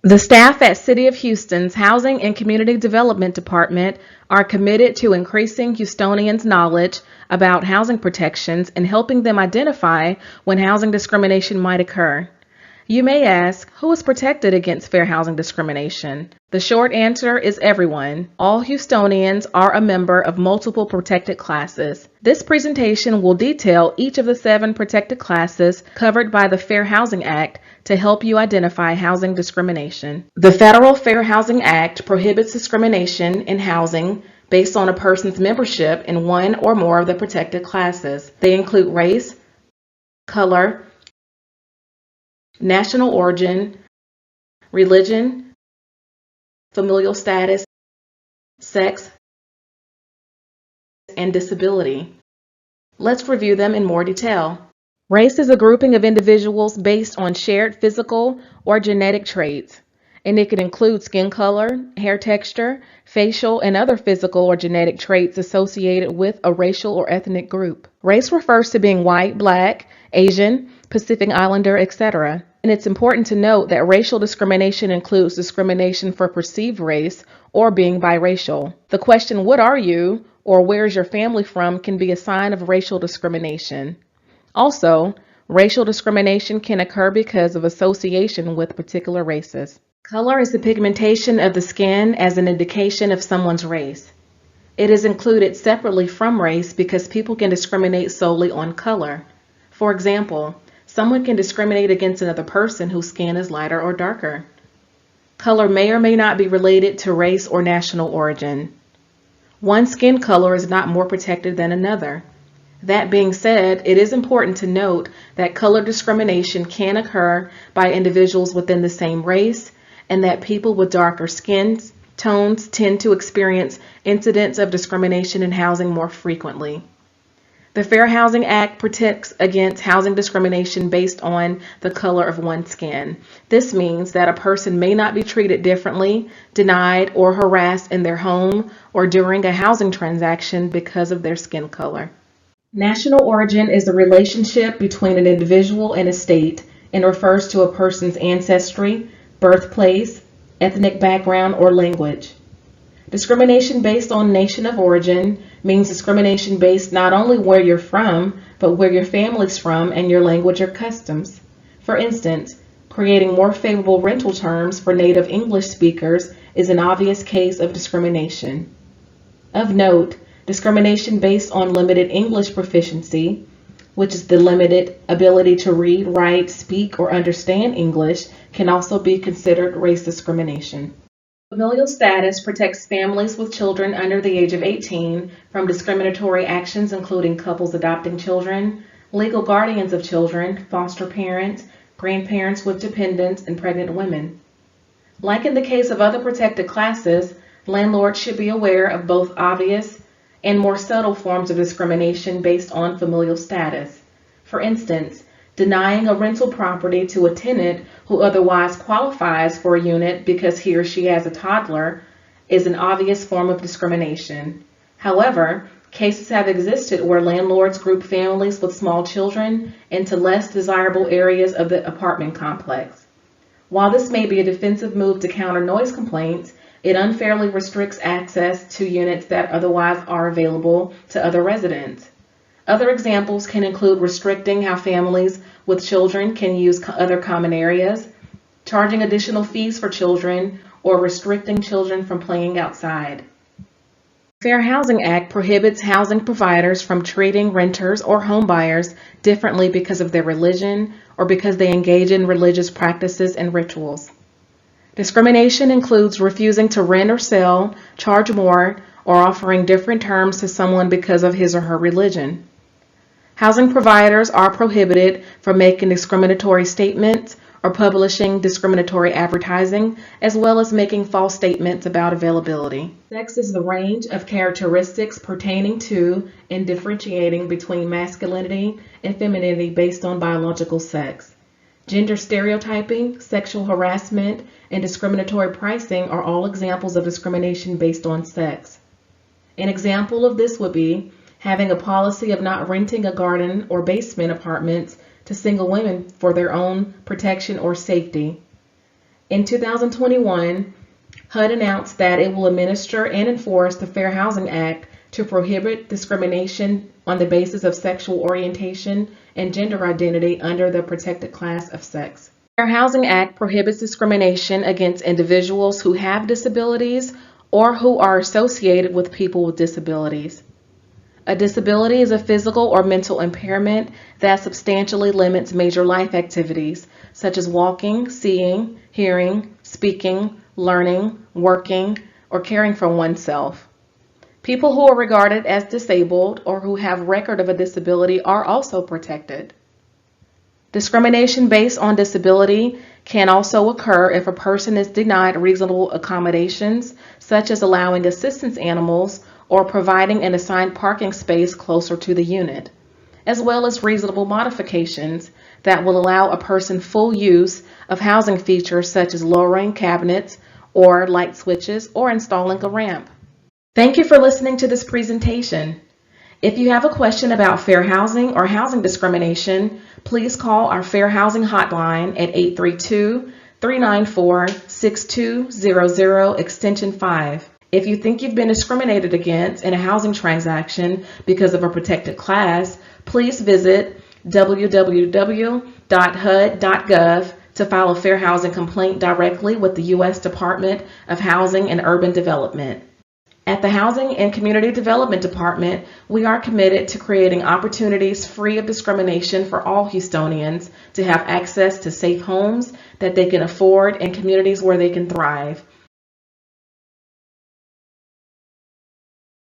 The staff at City of Houston's Housing and Community Development Department are committed to increasing Houstonians' knowledge about housing protections and helping them identify when housing discrimination might occur. You may ask, who is protected against fair housing discrimination? The short answer is everyone. All Houstonians are a member of multiple protected classes. This presentation will detail each of the 7 protected classes covered by the Fair Housing Act to help you identify housing discrimination. The Federal Fair Housing Act prohibits discrimination in housing based on a person's membership in one or more of the protected classes. They include race, color, national origin, religion, familial status, sex, and disability. Let's review them in more detail. Race is a grouping of individuals based on shared physical or genetic traits, and it can include skin color, hair texture, facial, and other physical or genetic traits associated with a racial or ethnic group. Race refers to being white, black, Asian, Pacific Islander, etc. And it's important to note that racial discrimination includes discrimination for perceived race or being biracial. The question, what are you, or where is your family from, can be a sign of racial discrimination. Also, racial discrimination can occur because of association with particular races. Color is the pigmentation of the skin as an indication of someone's race. It is included separately from race because people can discriminate solely on color. For example, someone can discriminate against another person whose skin is lighter or darker. Color may or may not be related to race or national origin. One skin color is not more protected than another. That being said, it is important to note that color discrimination can occur by individuals within the same race, and that people with darker skin tones tend to experience incidents of discrimination in housing more frequently. The Fair Housing Act protects against housing discrimination based on the color of one's skin. This means that a person may not be treated differently, denied, or harassed in their home or during a housing transaction because of their skin color. National origin is the relationship between an individual and a state and refers to a person's ancestry, birthplace, ethnic background, or language. Discrimination based on nation of origin means discrimination based not only where you're from, but where your family's from and your language or customs. For instance, creating more favorable rental terms for native English speakers is an obvious case of discrimination. Of note, discrimination based on limited English proficiency, which is the limited ability to read, write, speak, or understand English, can also be considered race discrimination. Familial status protects families with children under the age of 18 from discriminatory actions including couples adopting children, legal guardians of children, foster parents, grandparents with dependents, and pregnant women. Like in the case of other protected classes, landlords should be aware of both obvious and more subtle forms of discrimination based on familial status. For instance, denying a rental property to a tenant who otherwise qualifies for a unit because he or she has a toddler is an obvious form of discrimination. However, cases have existed where landlords group families with small children into less desirable areas of the apartment complex. While this may be a defensive move to counter noise complaints, it unfairly restricts access to units that otherwise are available to other residents. Other examples can include restricting how families with children can use other common areas, charging additional fees for children, or restricting children from playing outside. The Fair Housing Act prohibits housing providers from treating renters or homebuyers differently because of their religion or because they engage in religious practices and rituals. Discrimination includes refusing to rent or sell, charge more, or offering different terms to someone because of his or her religion. Housing providers are prohibited from making discriminatory statements or publishing discriminatory advertising, as well as making false statements about availability. Sex is the range of characteristics pertaining to and differentiating between masculinity and femininity based on biological sex. Gender stereotyping, sexual harassment, and discriminatory pricing are all examples of discrimination based on sex. An example of this would be having a policy of not renting a garden or basement apartments to single women for their own protection or safety. In 2021, HUD announced that it will administer and enforce the Fair Housing Act to prohibit discrimination on the basis of sexual orientation and gender identity under the protected class of sex. The Fair Housing Act prohibits discrimination against individuals who have disabilities or who are associated with people with disabilities. A disability is a physical or mental impairment that substantially limits major life activities, such as walking, seeing, hearing, speaking, learning, working, or caring for oneself. People who are regarded as disabled or who have record of a disability are also protected. Discrimination based on disability can also occur if a person is denied reasonable accommodations, such as allowing assistance animals or providing an assigned parking space closer to the unit, as well as reasonable modifications that will allow a person full use of housing features such as lowering cabinets or light switches or installing a ramp. Thank you for listening to this presentation. If you have a question about fair housing or housing discrimination, please call our Fair Housing Hotline at 832-394-6200 extension 5. If you think you've been discriminated against in a housing transaction because of a protected class, please visit www.hud.gov to file a fair housing complaint directly with the U.S. Department of Housing and Urban Development. At the Housing and Community Development Department, we are committed to creating opportunities free of discrimination for all Houstonians to have access to safe homes that they can afford and communities where they can thrive.